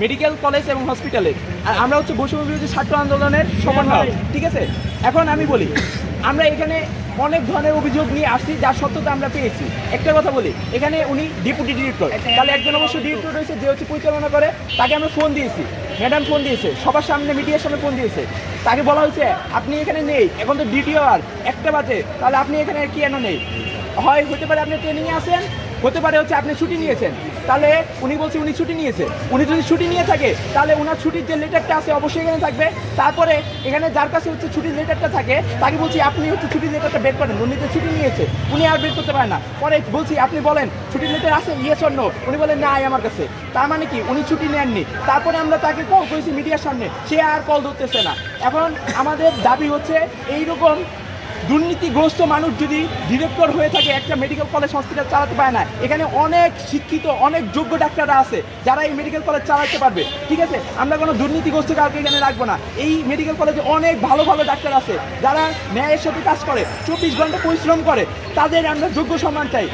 Medical college এবং হসপিটালে, আর আমরা হচ্ছে বৈষম্য বিরোধী ছাত্র আন্দোলনের সমন্বয়। ঠিক আছে, এখন আমি বলি আমরা এখানে অনেক ধরনের অভিযোগ নিয়ে আসছি, যার সত্যতা আমরা পেয়েছি। একটা কথা বলি, এখানে উনি ডেপুটি ডিরেক্টর, তাহলে একজন অবশ্যই ডিরেক্টর রয়েছে যে হচ্ছে পরিচালনা করে, তাকে আমরা ফোন দিয়েছি, ম্যাডাম ফোন দিয়েছে, সবার সামনে মিডিয়ার সামনে ফোন দিয়েছে, তাকে বলা হয়েছে আপনি এখানে নেই, এখন তো ডিটিও আর 1টা বাজে, তাহলে আপনি এখানে কি কেন নেই? হয় হতে পারে আপনি ট্রেনিংয়ে আসেন, হতে পারে হচ্ছে আপনি ছুটি নিয়েছেন, তাহলে উনি বলছে উনি ছুটি নিয়েছে। উনি যদি ছুটি নিয়ে থাকে তাহলে ওনার ছুটির যে লেটারটা আছে অবশ্যই এখানে থাকবে। তারপরে এখানে যার কাছে হচ্ছে ছুটির লেটারটা থাকে তাকে বলছি আপনি হচ্ছে ছুটির লেটারটা বের করেন, উনি তো ছুটি নিয়েছে, উনি আর বের করতে পারে না। পরে বলছি আপনি বলেন ছুটির লেটার আছে, ইয়েস অর নো, উনি বলেন নাই আমার কাছে, তার মানে কি উনি ছুটি নেননি। তারপরে আমরা তাকে কল করেছি মিডিয়ার সামনে, সে আর কল ধরতেছে না। এখন আমাদের দাবি হচ্ছে এইরকম দুর্নীতিগ্রস্ত মানুষ যদি ডিরেক্টর হয়ে থাকে একটা মেডিকেল কলেজ হসপিটাল চালাতে পারে না। এখানে অনেক শিক্ষিত অনেক যোগ্য ডাক্তাররা আছে যারা এই মেডিকেল কলেজ চালাতে পারবে। ঠিক আছে, আমরা কোনো দুর্নীতিগ্রস্ত কাউকে এখানে রাখবো না। এই মেডিকেল কলেজে অনেক ভালো ভালো ডাক্তার আছে যারা ন্যায়ের সাথে কাজ করে, 24 ঘন্টা পরিশ্রম করে, তাদের আমরা যোগ্য সম্মান চাই।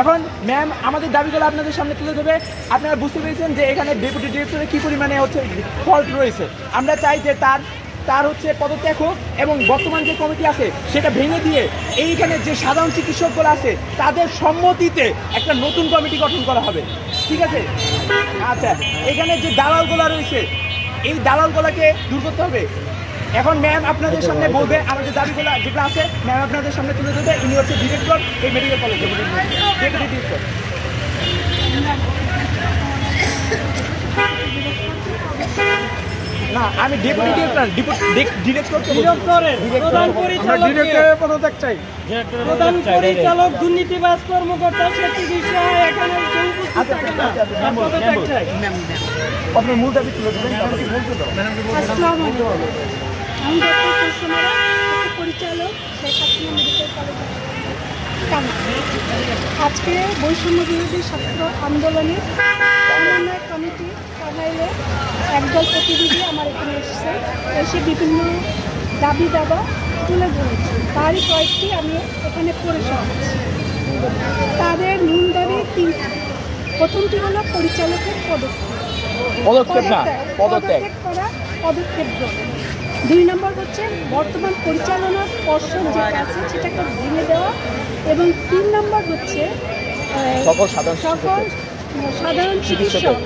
এখন ম্যাম আমাদের দাবিগুলো আপনাদের সামনে তুলে দেবে। আপনারা বুঝতে পেরেছেন যে এখানে ডেপুটি ডিরেক্টরের কী পরিমাণে হচ্ছে ফল্ট রয়েছে। আমরা চাই যে তার হচ্ছে পদত্যাগ হোক এবং বর্তমান যে কমিটি আছে সেটা ভেঙে দিয়ে এইখানে যে সাধারণ চিকিৎসকগুলো আছে তাদের সম্মতিতে একটা নতুন কমিটি গঠন করা হবে। ঠিক আছে, আচ্ছা, এখানে যে দালালগুলো রয়েছে এই দালালগুলোকে দূর করতে হবে। এখন ম্যাম আপনাদের সামনে বলবে আমাদের দাবিগুলো যেগুলো আছে, ম্যাম আপনাদের সামনে তুলে দেবে। ইনি হচ্ছে ডিরেক্টর এই মেডিকেল কলেজে, ডেপুটি ডিরেক্টর। না, আমি ডেপুটি ডিরেক্টর, পদত্যাগ চাই। প্রধান পরিচালক দুর্নীতিবাজ কর্মকর্তা সে চিকিৎসা এখানে আপনার মূল দাবি তুলে দেবেন। আমি পরিচালক মেডিকেল কলেজ। আজকে বৈষম্য বিরোধী ছাত্র আন্দোলনের সমন্বয় কমিটি টাঙ্গাইলে একদল প্রতিনিধি আমার এখানে এসে বিভিন্ন দাবি দাবা তুলে ধরেছে। তারই কয়েকটি আমি এখানে পড়ে শোনাচ্ছি। তাদের মূল দাবি 3টি। প্রথমটি হলো পরিচালকের পদত্যাগ করা, পদক্ষেপ গ্রহণ। 2 নম্বর হচ্ছে বর্তমান পরিচালনার পর্ষদ যেটা আছে সেটাকে ভেঙে দেওয়া, এবং 3 নম্বর হচ্ছে সকল সাধারণ চিকিৎসক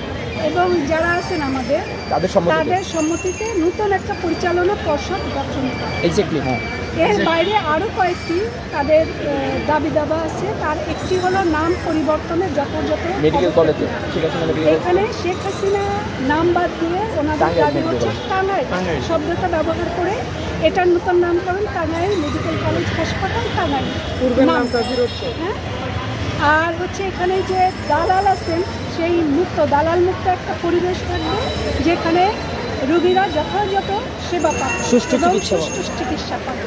এবং যারা আছেন আমাদের তাদের সম্মতিতে নতুন একটা পরিচালনা পর্ষদ গঠন করা। এর বাইরে আরও কয়েকটি তাদের দাবি দাবা আছে। তার একটি হলো নাম পরিবর্তনের যথাযথ মেডিকেল কলেজে। এখানে শেখ হাসিনা নাম বাদ দিয়ে ওনাদের দাবি হচ্ছে টাঙ্গাইল শব্দটা ব্যবহার করে এটার নতুন নামকরণ টাঙ্গাইল মেডিকেল কলেজ হাসপাতাল টাঙ্গাইল। হ্যাঁ, আর হচ্ছে এখানে যে দালাল আছেন সেই দালাল মুক্ত একটা পরিবেশ থাকবে যেখানে রোগীরা যথাযথ সেবা পাবে, সুষ্ঠু চিকিৎসা পাবে।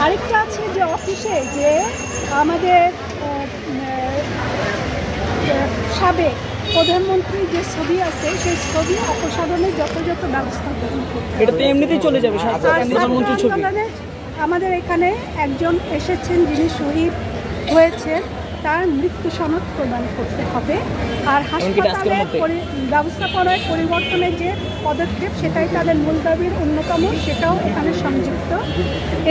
আরেকটা আছে যে অফিসে যে আমাদের সাবেক প্রধানমন্ত্রীর যে ছবি আছে সেই ছবি অপসারণের যথাযথ ব্যবস্থা গ্রহণ করবে। এটা তো এমনিতেই চলে যাবে। আমাদের এখানে একজন এসেছেন যিনি শহীদ হয়েছেন, তার মৃত্যু সনদ প্রদান করতে হবে। আর হাসপাতালে ব্যবস্থাপনায় পরিবর্তনের যে পদক্ষেপ সেটাই তাদের মূল দাবির অন্যতম, সেটাও এখানে সংযুক্ত।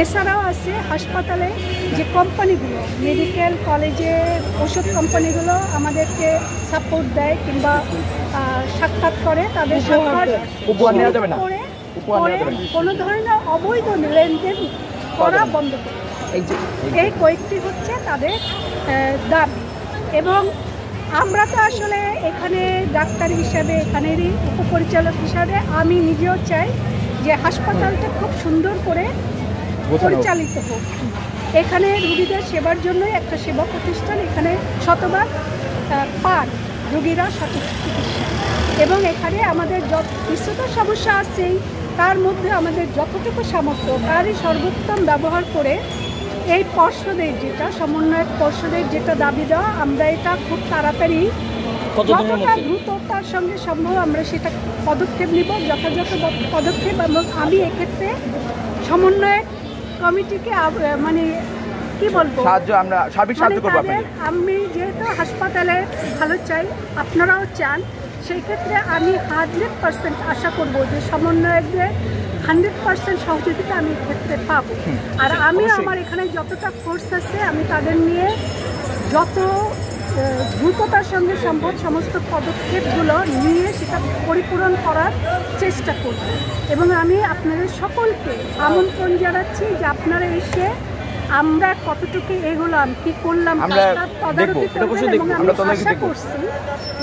এছাড়াও আছে হাসপাতালে যে কোম্পানিগুলো মেডিকেল কলেজের ওষুধ কোম্পানিগুলো আমাদেরকে সাপোর্ট দেয় কিংবা সাক্ষাৎ করে, তাদের সাক্ষাৎ করে কোনো ধরনের অবৈধ লেনদেন করা বন্ধ করে। এই কয়েকটি হচ্ছে তাদের দাবি। এবং আমরা তো আসলে এখানে ডাক্তার হিসাবে, এখানেরই উপপরিচালক হিসাবে আমি নিজেও চাই যে হাসপাতালটা খুব সুন্দর করে পরিচালিত হোক। এখানে রোগীদের সেবার জন্যই একটা সেবা প্রতিষ্ঠান, এখানে শতভাগ পান রোগীরা সঠিক চিকিৎসা। এবং এখানে আমাদের কিছু তো সমস্যা আছেই, তার মধ্যে আমাদের যতটুকু সামর্থ্য তারই সর্বোত্তম ব্যবহার করে এই পর্ষদের যেটা সমন্বয়ক পর্ষদের যেটা দাবি দেওয়া, আমরা এটা খুব তাড়াতাড়ি যতটা দ্রুততার সঙ্গে সম্ভব আমরা সেটা পদক্ষেপ নিব, যথাযথ পদক্ষেপ। এবং আমি এক্ষেত্রে সমন্বয়ক কমিটিকে মানে কি বলবো, আমি যেহেতু হাসপাতালে ভালো চাই, আপনারাও চান, সেই ক্ষেত্রে আমি 100% আশা করব যে সমন্বয়কদের 100% সহযোগিতা আমি ক্ষেত্রে পাবো। আর আমি আমার এখানে যতটা ফোর্স আছে আমি তাদের নিয়ে যত দ্রুততার সঙ্গে সম্ভব সমস্ত পদক্ষেপগুলো নিয়ে সেটা পরিপূরণ করার চেষ্টা করব। এবং আমি আপনাদের সকলকে আমন্ত্রণ জানাচ্ছি যে আপনারা এসে আমরা কতটুকু এগোলাম, কি করলাম তার তদারকি করবেন এবং আমি আশা করছি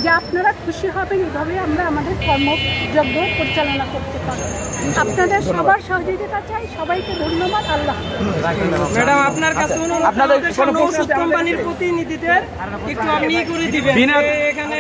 যে আপনারা খুশি হবেন। এভাবে আমরা আমাদের কর্মযজ্ঞ পরিচালনা করতে পারব। আপনাদের সবার সহযোগিতা চাই। সবাইকে ধন্যবাদ। আল্লাহ ম্যাডাম, আপনার কাছে আপনাদের কোনো প্রশ্ন ওষুধ কোম্পানির প্রতিনিধিদের একটু আপনি করে দিবেন এখানে